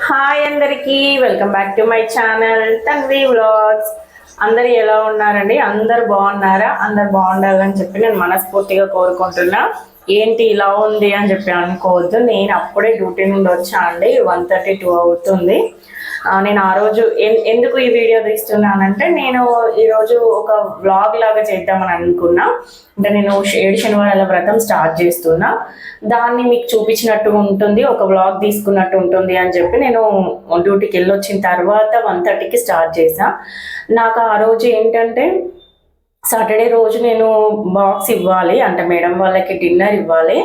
Hi అందరికీ, welcome back to my channel Tanvi vlogs. అందరు ఎలా ఉన్నారండి? అందరు బాగున్నారా? అందరు బాగుండాలని చెప్పి నేను మనస్ఫూర్తిగా కోరుకుంటున్నా. ఏంటి ఇలా ఉంది అని చెప్పి అనుకోవద్దు. నేను అప్పుడే డ్యూటీ నుండి వచ్చా అండి. 1:32 అవుతుంది. నేను ఆ రోజు ఎందుకు ఈ వీడియో తీస్తున్నానంటే, నేను ఈరోజు ఒక వ్లాగ్ లాగా చేద్దామని అనుకున్నా. అంటే నేను 7 శనివారాల వ్రతం స్టార్ట్ చేస్తున్నా. దాన్ని మీకు చూపించినట్టు ఉంటుంది, ఒక వ్లాగ్ తీసుకున్నట్టు ఉంటుంది అని చెప్పి నేను డ్యూటీకి వెళ్ళొచ్చిన తర్వాత 1:30కి స్టార్ట్ చేసా. నాకు ఆ రోజు ఏంటంటే, సాటర్డే రోజు నేను బాక్స్ ఇవ్వాలి, అంటే మేడం వాళ్ళకి డిన్నర్ ఇవ్వాలి.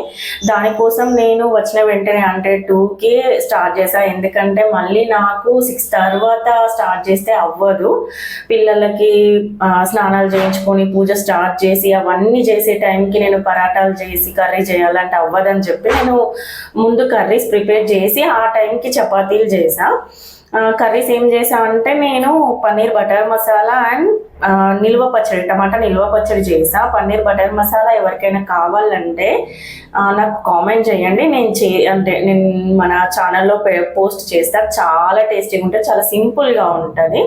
దానికోసం నేను వచ్చిన వెంటనే అంటే 2కి స్టార్ట్ చేసా. ఎందుకంటే మళ్ళీ నాకు 6 తర్వాత స్టార్ట్ చేస్తే అవ్వదు. పిల్లలకి స్నానాలు చేయించుకొని పూజ స్టార్ట్ చేసి అవన్నీ చేసే టైంకి నేను పరాటాలు చేసి కర్రీ చేయాలంటే అవ్వదని చెప్పి నేను ముందు కర్రీస్ ప్రిపేర్ చేసి ఆ టైంకి చపాతీలు చేసా. కర్రీస్ ఏం చేసా అంటే, నేను పన్నీర్ బటర్ మసాలా అండ్ నిల్వ పచ్చడి, టమాటా నిల్వ పచ్చడి చేసా. పన్నీర్ బటర్ మసాలా ఎవరికైనా కావాలంటే నాకు కామెంట్ చేయండి. నేను మన ఛానల్లో పోస్ట్ చేస్తా. చాలా టేస్టీగా ఉంటుంది, చాలా సింపుల్గా ఉంటుంది,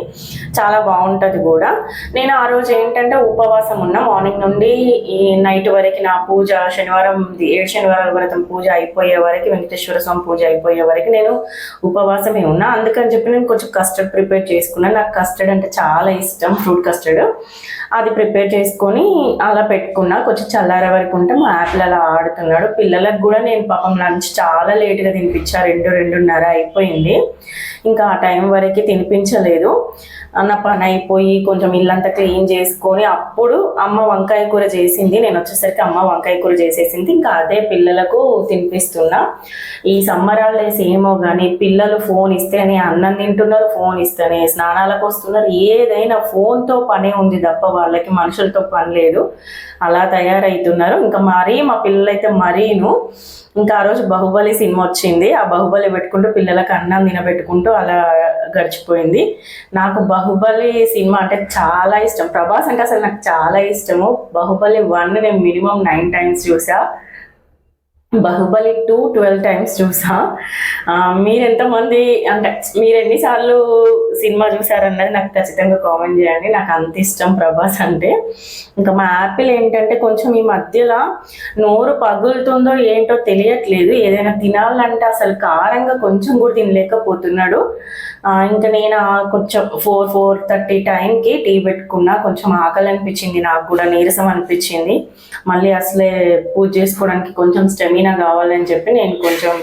చాలా బాగుంటుంది కూడా. నేను ఆ రోజు ఏంటంటే ఉపవాసం ఉన్నా. మార్నింగ్ నుండి ఈ నైట్ వరకు నా పూజ, శనివారం 7 శనివారాల వ్రతం పూజ అయిపోయే వరకు, వెంకటేశ్వర స్వామి పూజ అయిపోయే వరకు నేను ఉపవాసమే ఉన్నా. అందుకని చెప్పి నేను కొంచెం కస్టర్డ్ ప్రిపేర్ చేసుకున్నాను. నాకు కస్టర్డ్ అంటే చాలా ఇష్టం, ఫ్రూట్ కస్టర్డ్. అది ప్రిపేర్ చేసుకొని అలా పెట్టుకున్నా. కొంచెం చల్లారే వరకు ఉంటే మా యాపిల్ అలా ఆడుతున్నాడు. పిల్లలకు కూడా నేను పాపం లంచ్ చాలా లేట్గా తినిపించా. 2:30 అయిపోయింది. ఇంకా ఆ టైం వరకు తినిపించలేదు. నా పని అయిపోయి కొంచెం ఇల్లంతా క్లీన్ చేసుకొని అప్పుడు అమ్మ వంకాయ కూర చేసింది. నేను వచ్చేసరికి అమ్మ వంకాయ కూర చేసేసింది. ఇంకా అదే పిల్లలకు తినిపిస్తున్నా. ఈ సమ్మర్ హాలిడేస్ ఏమో కానీ పిల్లలు ఫోన్ ఇస్తేనే అన్నం తింటున్నారు, ఫోన్ ఇస్తేనే స్నానాలకు వస్తున్నారు. ఏదైనా ఫోన్తో పనే ఉంది తప్ప వాళ్ళకి మనుషులతో పని లేదు. అలా తయారవుతున్నారు. ఇంకా మరీ మా పిల్లలైతే మరీను. ఇంకా ఆ రోజు బాహుబలి సినిమా వచ్చింది. ఆ బాహుబలి పెట్టుకుంటూ పిల్లలకు అన్నం తినబెట్టుకుంటూ అలా గడిచిపోయింది. నాకు బాహుబలి సినిమా అంటే చాలా ఇష్టం. ప్రభాస్ అంటే అసలు నాకు చాలా ఇష్టము. బాహుబలి 1 నేను మినిమం 9 టైమ్స్ చూసా. బాహుబలి 2 12 టైమ్స్ చూసా. మీరు ఎంతమంది, అంటే మీరు ఎన్నిసార్లు సినిమా చూసారన్నది నాకు ఖచ్చితంగా కామెంట్ చేయండి. నాకు అంత ఇష్టం ప్రభాస్ అంటే. ఇంకా మా యాపిల్ ఏంటంటే కొంచెం ఈ మధ్యలో నోరు పగులుతుందో ఏంటో తెలియట్లేదు. ఏదైనా తినాలంటే అసలు కారంగా కొంచెం కూడా తినలేకపోతున్నాడు. ఇంకా నేను కొంచెం 4:30 టైంకి టీ పెట్టుకున్నా. కొంచెం ఆకలి అనిపించింది, నాకు కూడా నీరసం అనిపించింది. మళ్ళీ అసలే పూజ చేసుకోవడానికి కొంచెం స్టెమినా కావాలని చెప్పి నేను కొంచెం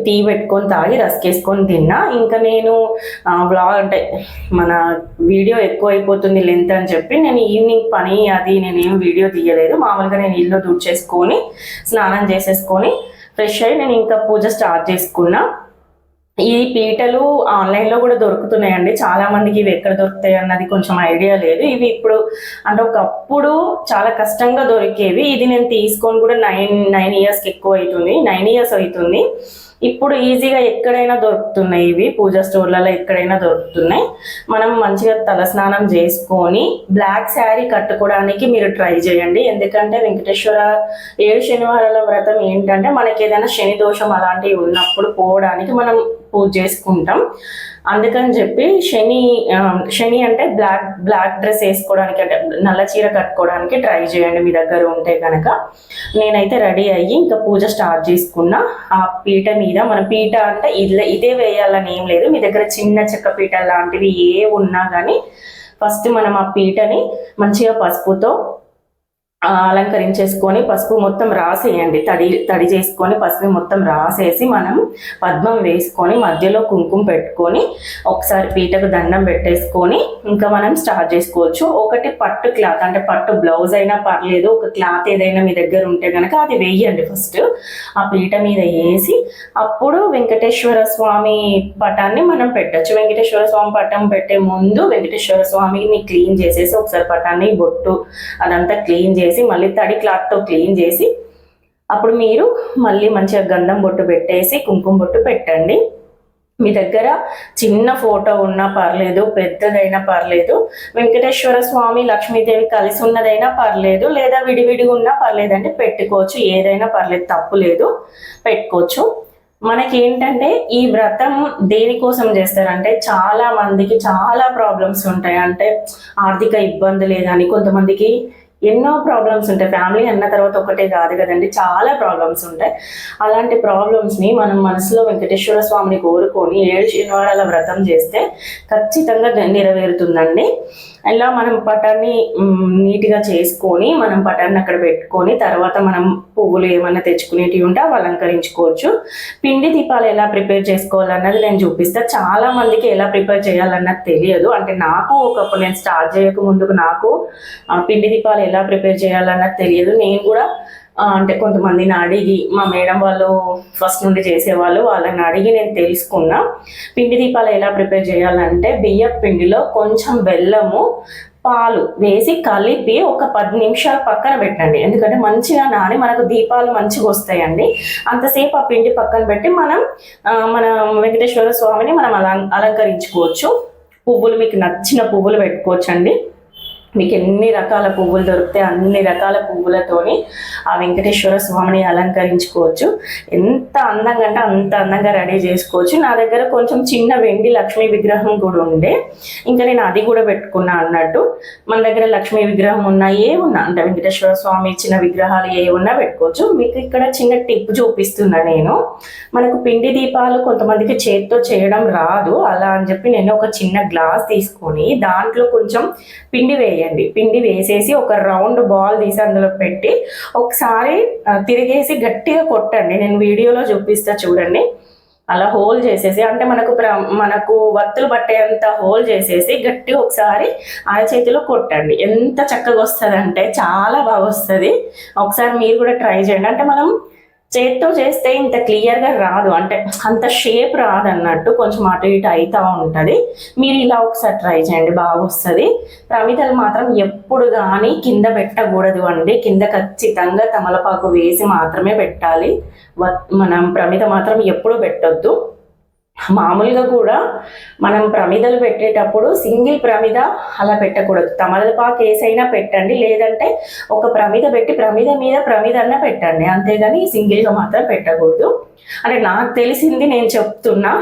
టీ పెట్టుకొని తాగి రస్కేసుకొని తిన్నా. ఇంకా నేను వ్లాగ్ అంటే మన వీడియో ఎక్కువ అయిపోతుంది లెంత్ అని చెప్పి నేను ఈవినింగ్ పని అది నేనేం వీడియో తీయలేదు. మామూలుగా నేను ఇల్లు తుడిచేసుకొని స్నానం చేసేసుకొని ఫ్రెష్ అయ్యి నేను ఇంకా పూజ స్టార్ట్ చేసుకున్నా. ఈ పీటలు ఆన్లైన్లో కూడా దొరుకుతున్నాయండి. చాలా మందికి ఇవి ఎక్కడ దొరుకుతాయి అన్నది కొంచెం ఐడియా లేదు. ఇవి ఇప్పుడు అంటే ఒకప్పుడు చాలా కష్టంగా దొరికేవి. ఇది నేను తీసుకొని కూడా 9 ఇయర్స్కి ఎక్కువ అవుతుంది, 9 ఇయర్స్ అవుతుంది. ఇప్పుడు ఈజీగా ఎక్కడైనా దొరుకుతున్నాయి. ఇవి పూజా స్టోర్లలో ఎక్కడైనా దొరుకుతున్నాయి. మనం మంచిగా తలస్నానం చేసుకొని బ్లాక్ శారీ కట్టుకోవడానికి మీరు ట్రై చేయండి. ఎందుకంటే వెంకటేశ్వర 7 శనివారాల వ్రతం ఏంటంటే మనకి ఏదైనా శని దోషం అలాంటివి ఉన్నప్పుడు పోవడానికి మనం పూజ చేసుకుంటాం. అందుకని చెప్పి శని అంటే బ్లాక్ డ్రెస్ వేసుకోవడానికి, అంటే నల్ల చీర కట్టుకోవడానికి ట్రై చేయండి మీ దగ్గర ఉంటే కనుక. నేనైతే రెడీ అయ్యి ఇంకా పూజ స్టార్ట్ చేసుకున్నా. ఆ పీట మీద మన పీట అంటే ఇదే వేయాలని ఏం లేదు. మీ దగ్గర చిన్న చెక్క పీట లాంటివి ఏ ఉన్నా కానీ ఫస్ట్ మనం ఆ పీటని మంచిగా పసుపుతో అలంకరించేసుకొని పసుపు మొత్తం రాసేయండి. తడి చేసుకొని పసుపు మొత్తం రాసేసి మనం పద్మం వేసుకొని మధ్యలో కుంకుమ పెట్టుకొని ఒకసారి పీటకు దండం పెట్టేసుకొని ఇంకా మనం స్టార్ట్ చేసుకోవచ్చు. ఒకటి పట్టు క్లాత్, అంటే పట్టు బ్లౌజ్ అయినా పర్లేదు, ఒక క్లాత్ ఏదైనా మీ దగ్గర ఉంటే కనుక అది వేయండి. ఫస్ట్ ఆ పీట మీద వేసి అప్పుడు వెంకటేశ్వర స్వామి పటాన్ని మనం పెట్టచ్చు. వెంకటేశ్వర స్వామి పటం పెట్టే ముందు వెంకటేశ్వర స్వామిని క్లీన్ చేసేసి ఒకసారి పటాన్ని బొట్టు అదంతా క్లీన్ చేసి మళ్ళీ తడి క్లాత్తో క్లీన్ చేసి అప్పుడు మీరు మళ్ళీ మంచిగా గంధం బొట్టు పెట్టేసి కుంకుమ బొట్టు పెట్టండి. మీ దగ్గర చిన్న ఫోటో ఉన్నా పర్లేదు, పెద్దదైనా పర్లేదు, వెంకటేశ్వర స్వామి లక్ష్మీదేవి కలిసి ఉన్నదైనా పర్లేదు, లేదా విడివిడిగా ఉన్నా పర్లేదండి, పెట్టుకోవచ్చు. ఏదైనా పర్లేదు, తప్పు లేదు, పెట్టుకోవచ్చు. మనకి ఏంటంటే ఈ వ్రతం దేనికోసం చేస్తారంటే చాలా మందికి చాలా ప్రాబ్లమ్స్ ఉంటాయి. అంటే ఆర్థిక ఇబ్బందులే కానీ కొంతమందికి ఎన్నో ప్రాబ్లమ్స్ ఉంటాయి. ఫ్యామిలీ అన్న తర్వాత ఒకటే కాదు కదండి, చాలా ప్రాబ్లమ్స్ ఉంటాయి. అలాంటి ప్రాబ్లమ్స్ని మనం మనసులో వెంకటేశ్వర స్వామిని కోరుకొని 7 శనివారాల వ్రతం చేస్తే ఖచ్చితంగా నెరవేరుతుందండి. ఇలా మనం పటాన్ని నీట్గా చేసుకొని మనం పటాన్ని అక్కడ పెట్టుకొని తర్వాత మనం పువ్వులు ఏమైనా తెచ్చుకునేటివి ఉంటే అవి అలంకరించుకోవచ్చు. పిండి దీపాలు ఎలా ప్రిపేర్ చేసుకోవాలన్నది నేను చూపిస్తా. చాలా మందికి ఎలా ప్రిపేర్ చేయాలన్నది తెలియదు. అంటే నాకు ఒకప్పుడు నేను స్టార్ట్ చేయక ముందుకు నాకు పిండి దీపాలు ఎలా ప్రిపేర్ చేయాలన్నది తెలియదు. నేను కూడా అంటే కొంతమందిని అడిగి, మా మేడం వాళ్ళు ఫస్ట్ నుండి చేసేవాళ్ళు, వాళ్ళని అడిగి నేను తెలుసుకున్నా. పిండి దీపాలు ఎలా ప్రిపేర్ చేయాలంటే బియ్యపు పిండిలో కొంచెం బెల్లము పాలు వేసి కలిపి ఒక 10 నిమిషాలు పక్కన పెట్టండి. ఎందుకంటే మంచిగా నాని మనకు దీపాలు మంచిగా వస్తాయండి. అంతసేపు ఆ పిండి పక్కన పెట్టి మన వెంకటేశ్వర స్వామిని మనం అలంకరించుకోవచ్చు. పువ్వులు మీకు నచ్చిన పువ్వులు పెట్టుకోవచ్చు అండి. మీకు ఎన్ని రకాల పువ్వులు దొరికితే అన్ని రకాల పువ్వులతోని ఆ వెంకటేశ్వర స్వామిని అలంకరించుకోవచ్చు. ఎంత అందంగా అంటే అంత అందంగా రెడీ చేసుకోవచ్చు. నా దగ్గర కొంచెం చిన్న వెండి లక్ష్మీ విగ్రహం కూడా ఉండే, ఇంకా నేను అది కూడా పెట్టుకున్నా అన్నట్టు. మన దగ్గర లక్ష్మీ విగ్రహం ఉన్నా ఉన్నా అంటే వెంకటేశ్వర స్వామి ఇచ్చిన విగ్రహాలు ఉన్నా పెట్టుకోవచ్చు. మీకు ఇక్కడ చిన్న టిప్ చూపిస్తున్నా నేను. మనకు పిండి దీపాలు కొంతమందికి చేతితో చేయడం రాదు, అలా అని చెప్పి నేను ఒక చిన్న గ్లాస్ తీసుకొని దాంట్లో కొంచెం పిండి పిండి వేసేసి ఒక రౌండ్ బాల్ తీసి అందులో పెట్టి ఒకసారి తిరిగేసి గట్టిగా కొట్టండి. నేను వీడియోలో చూపిస్తా చూడండి. అలా హోల్ చేసేసి అంటే మనకు వత్తులు పట్టేంత హోల్ చేసేసి గట్టిగా ఒకసారి అరచేతిలో కొట్టండి. ఎంత చక్కగా వస్తుంది అంటే చాలా బాగా వస్తుంది. ఒకసారి మీరు కూడా ట్రై చేయండి. అంటే మనం చేత్తో చేస్తే ఇంత క్లియర్గా రాదు, అంటే అంత షేప్ రాదు అన్నట్టు, కొంచెం అటు ఇటు అవుతూ ఉంటుంది. మీరు ఇలా ఒకసారి ట్రై చేయండి, బాగా వస్తుంది. ప్రమిదలు మాత్రం ఎప్పుడు కానీ కింద పెట్టకూడదు అండి. కింద ఖచ్చితంగా తమలపాకు వేసి మాత్రమే పెట్టాలి. మనం ప్రమిద మాత్రం ఎప్పుడు పెట్టొద్దు. మామూలుగా కూడా మనం ప్రమిదలు పెట్టేటప్పుడు సింగిల్ ప్రమిద అలా పెట్టకూడదు. తమలపాకు వేసైనా పెట్టండి, లేదంటే ఒక ప్రమిద పెట్టి ప్రమిద మీద ప్రమిద అన్న పెట్టండి, అంతేగాని సింగిల్గా మాత్రం పెట్టకూడదు. అంటే నాకు తెలిసింది నేను చెప్తున్నా.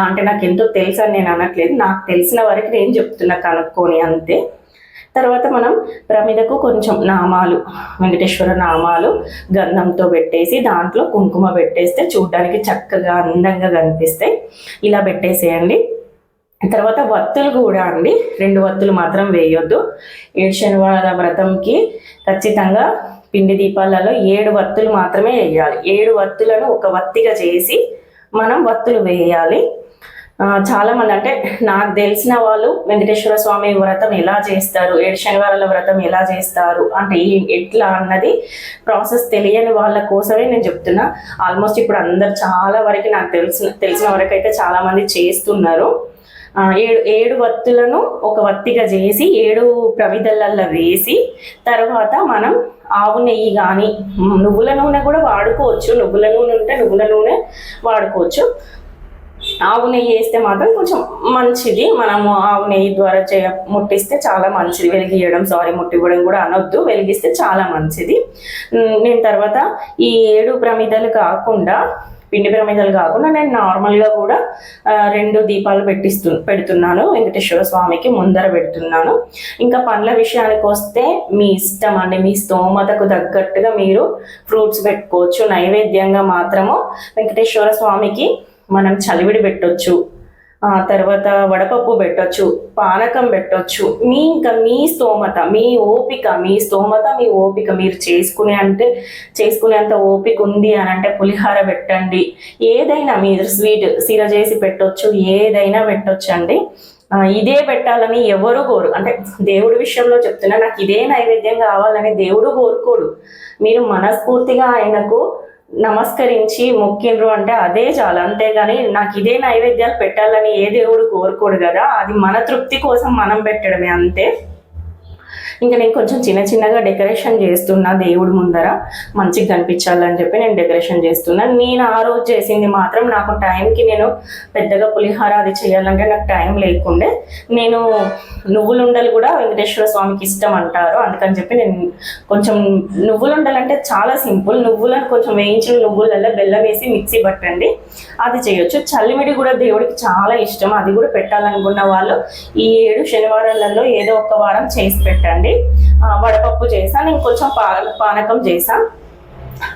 అంటే నాకు ఎంతో తెలుసు అని నేను అనట్లేదు, నాకు తెలిసిన వరకు నేను చెప్తున్నా కనుక్కొని అంతే. తర్వాత మనం ప్రమిదకు కొంచెం నామాలు, వెంకటేశ్వర నామాలు గంధంతో పెట్టేసి దాంట్లో కుంకుమ పెట్టేస్తే చూడ్డానికి చక్కగా అందంగా కనిపిస్తాయి. ఇలా పెట్టేసేయండి. తర్వాత వత్తులు కూడా అండి, 2 వత్తులు మాత్రం వేయొద్దు. 7 శనివారాల వ్రతంకి ఖచ్చితంగా పిండి దీపాలలో 7 వత్తులు మాత్రమే వేయాలి. 7 వత్తులను ఒక వత్తిగా చేసి మనం వత్తులు వేయాలి. చాలా మంది అంటే నాకు తెలిసిన వాళ్ళు వెంకటేశ్వర స్వామి వ్రతం ఎలా చేస్తారు, 7 శనివారాల వ్రతం ఎలా చేస్తారు అంటే ఎట్లా అన్నది ప్రాసెస్ తెలియని వాళ్ళ కోసమే నేను చెప్తున్నా. ఆల్మోస్ట్ ఇప్పుడు అందరు చాలా వరకు నాకు తెలిసిన వరకు అయితే చాలా మంది చేస్తున్నారు. 7 వత్తులను ఒక వత్తిగా చేసి 7 ప్రమిదలల్లో వేసి తర్వాత మనం ఆవు నెయ్యి కానీ నువ్వుల నూనె కూడా వాడుకోవచ్చు. నువ్వుల నూనె ఉంటే నువ్వుల నూనె వాడుకోవచ్చు. ఆవు నెయ్యి వేస్తే మాత్రం కొంచెం మంచిది. మనము ఆవు నెయ్యి ద్వారా ముట్టిస్తే చాలా మంచిది. ముట్టివ్వడం కూడా అనొద్దు, వెలిగిస్తే చాలా మంచిది. నేను తర్వాత ఈ 7 ప్రమిదలు కాకుండా పిండి ప్రమిదలు కాకుండా నేను నార్మల్గా కూడా 2 దీపాలు పెడుతున్నాను. వెంకటేశ్వర స్వామికి ముందర పెడుతున్నాను. ఇంకా పండ్ల విషయానికి వస్తే మీ ఇష్టం అండి, మీ స్తోమతకు తగ్గట్టుగా మీరు ఫ్రూట్స్ పెట్టుకోవచ్చు. నైవేద్యంగా మాత్రము వెంకటేశ్వర స్వామికి మనం చలివిడి పెట్టొచ్చు, తర్వాత వడపప్పు పెట్టొచ్చు, పానకం పెట్టొచ్చు. మీ స్తోమత, మీ ఓపిక మీరు చేసుకునేంత ఓపిక ఉంది అని అంటే పులిహార పెట్టండి. ఏదైనా మీరు స్వీట్ సిర చేసి పెట్టొచ్చు, ఏదైనా పెట్టొచ్చు అండి. ఇదే పెట్టాలని ఎవరు కోరు, అంటే దేవుడి విషయంలో చెప్తున్నా, నాకు ఇదే నైవేద్యం కావాలని దేవుడు కోరుకోడు. మీరు మనస్ఫూర్తిగా ఆయనకు నమస్కరించి మొక్కిండ్రు అంటే అదే చాలు, అంతేగాని నాకు ఇదే నైవేద్యాలు పెట్టాలని ఏ దేవుడు కోరుకోడు కదా. అది మన తృప్తి కోసం మనం పెట్టడమే అంతే. ఇంకా నేను కొంచెం చిన్నగా డెకరేషన్ చేస్తున్నా దేవుడి ముందర మంచిగా కనిపించాలని చెప్పి నేను డెకరేషన్ చేస్తున్నా. నేను ఆ రోజు చేసింది మాత్రం నాకు టైంకి నేను పెద్దగా పులిహార అది చేయాలంటే నాకు టైం లేకుండే. నేను నువ్వులుండలు కూడా వెంకటేశ్వర స్వామికి ఇష్టం అంటారు, అందుకని చెప్పి నేను కొంచెం నువ్వులుండలు అంటే చాలా సింపుల్. నువ్వులను కొంచెం వేయించిన నువ్వులలో బెల్లం వేసి మిక్సీ పట్టండి, అది చేయొచ్చు. చల్లిమిడి కూడా దేవుడికి చాలా ఇష్టం, అది కూడా పెట్టాలనుకున్న వాళ్ళు ఈ 7 శనివారాలలో ఏదో ఒక వారం చేసి పెట్టండి. వడపప్పు చేసా, నేను కొంచెం పానకం చేసా,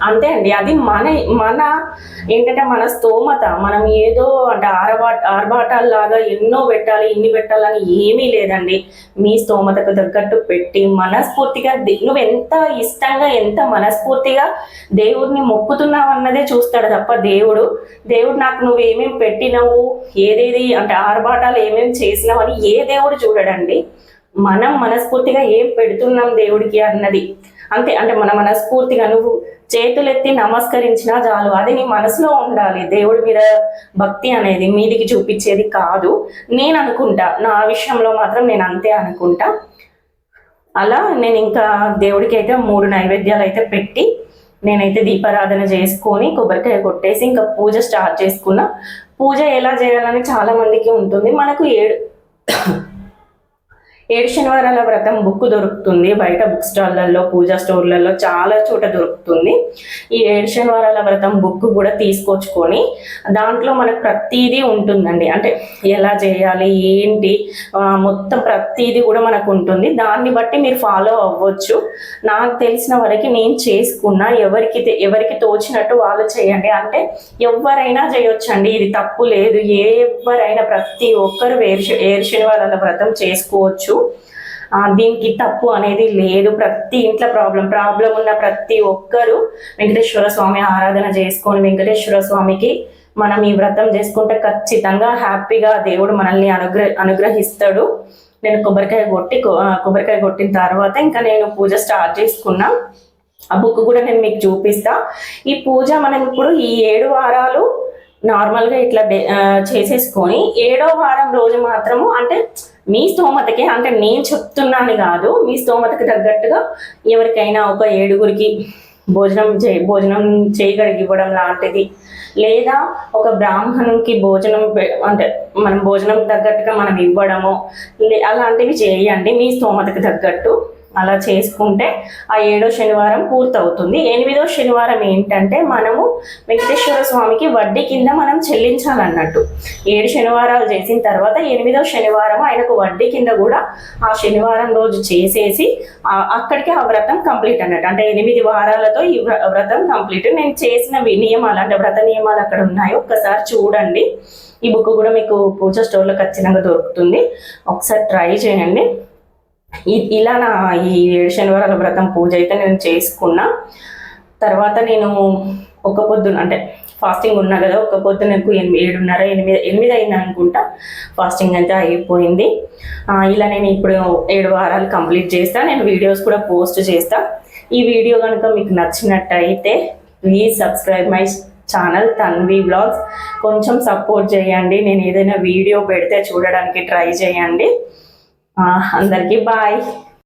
అంతే అండి. అది మన ఏంటంటే మన స్తోమత. మనం ఏదో అంటే ఆర్భాటాల్లాగా ఎన్నో పెట్టాలి ఇన్ని పెట్టాలని ఏమీ లేదండి. మీ స్తోమతకు తగ్గట్టు పెట్టి మనస్ఫూర్తిగా నువ్వు ఎంత ఇష్టంగా ఎంత మనస్ఫూర్తిగా దేవుడిని మొక్కుతున్నావు అన్నదే చూస్తాడు తప్ప దేవుడు నాకు నువ్వు ఏమేమి పెట్టినావు, ఏదేది అంటే ఆర్భాటాలు ఏమేమి చేసినావు అని ఏ దేవుడు చూడడండి. మనం మనస్ఫూర్తిగా ఏం పెడుతున్నాం దేవుడికి అన్నది అంతే. అంటే మన మనస్ఫూర్తిగా నువ్వు చేతులెత్తి నమస్కరించినా చాలు, అది నీ మనసులో ఉండాలి. దేవుడి మీద భక్తి అనేది మీదికి చూపించేది కాదు నేను అనుకుంటా. నా విషయంలో మాత్రం నేను అంతే అనుకుంటా. అలా నేను ఇంకా దేవుడికి అయితే 3 నైవేద్యాలు అయితే పెట్టి నేనైతే దీపారాధన చేసుకొని కొబ్బరికాయ కొట్టేసి ఇంకా పూజ స్టార్ట్ చేసుకున్నా. పూజ ఎలా చేయాలని చాలా మందికి ఉంటుంది. మనకు 7 శనివారాల వ్రతం బుక్ దొరుకుతుంది బయట బుక్ స్టాల్లలో, పూజా స్టోర్లలో చాలా చోట దొరుకుతుంది. ఈ 7 శనివారాల వ్రతం బుక్ కూడా తీసుకొచ్చుకొని దాంట్లో మనకు ప్రతిదీ ఉంటుందండి. అంటే ఎలా చేయాలి ఏంటి మొత్తం ప్రతిదీ కూడా మనకు ఉంటుంది. దాన్ని బట్టి మీరు ఫాలో అవ్వచ్చు. నాకు తెలిసిన వరకు నేను చేసుకున్నా. ఎవరికి తోచినట్టు వాళ్ళు చేయండి. అంటే ఎవరైనా చేయొచ్చండి, ఇది తప్పు లేదు. ఎవరైనా ప్రతి ఒక్కరు 7 శనివారాల వ్రతం చేసుకోవచ్చు. దీనికి తప్పు అనేది లేదు. ప్రతి ఇంట్లో ప్రాబ్లం ఉన్న ప్రతి ఒక్కరు వెంకటేశ్వర స్వామి ఆరాధన చేసుకొని వెంకటేశ్వర స్వామికి మనం ఈ వ్రతం చేసుకుంటే ఖచ్చితంగా హ్యాపీగా దేవుడు మనల్ని అనుగ్రహిస్తాడు. నేను కొబ్బరికాయ కొట్టిన తర్వాత ఇంకా నేను పూజ స్టార్ట్ చేసుకున్నా. ఆ బుక్ కూడా నేను మీకు చూపిస్తా. ఈ పూజ మనం ఇప్పుడు ఈ 7 వారాలు నార్మల్గా ఇట్లా చేసేసుకొని 7వ వారం రోజు మాత్రము అంటే మీ స్తోమతకి, అంటే నేను చెప్తున్నాను కాదు, మీ స్తోమతకి తగ్గట్టుగా ఎవరికైనా ఒక 7గురికి భోజనం చేయగలిగి ఇవ్వడం లాంటిది, లేదా ఒక బ్రాహ్మణునికి భోజనం అంటే మనం భోజనం తగ్గట్టుగా మనం ఇవ్వడము అలాంటివి చేయండి మీ స్తోమతకి తగ్గట్టు. అలా చేసుకుంటే ఆ 7వ శనివారం పూర్తవుతుంది. 8వ శనివారం ఏంటంటే మనము వెంకటేశ్వర స్వామికి వడ్డీ కింద మనం చెల్లించాలన్నట్టు. 7 శనివారాలు చేసిన తర్వాత 8వ శనివారం ఆయనకు వడ్డీ కింద కూడా ఆ శనివారం రోజు చేసేసి అక్కడికి ఆ వ్రతం కంప్లీట్ అన్నట్టు. అంటే 8 వారాలతో ఈ వ్రతం కంప్లీట్. నేను చేసిన నియమాలు అంటే వ్రత నియమాలు అక్కడ ఉన్నాయి, ఒక్కసారి చూడండి. ఈ బుక్ కూడా మీకు పూజ స్టోర్లో ఖచ్చితంగా దొరుకుతుంది, ఒకసారి ట్రై చేయండి. ఇలా నా ఈ 7 శనివారాల వ్రతం పూజ అయితే నేను చేసుకున్నా. తర్వాత నేను ఒక పొద్దున అంటే ఫాస్టింగ్ ఉన్నా కదా, ఒక పొద్దు నాకు 7:30 8 అయింది అనుకుంటా ఫాస్టింగ్ అయితే అయిపోయింది. ఇలా నేను ఇప్పుడు 7 వారాలు కంప్లీట్ చేస్తా. నేను వీడియోస్ కూడా పోస్ట్ చేస్తా. ఈ వీడియో కనుక మీకు నచ్చినట్టయితే please subscribe my channel Tanvi vlogs. కొంచెం సపోర్ట్ చేయండి. నేను ఏదైనా వీడియో పెడితే చూడడానికి ట్రై చేయండి. అందరికీ బాయ్.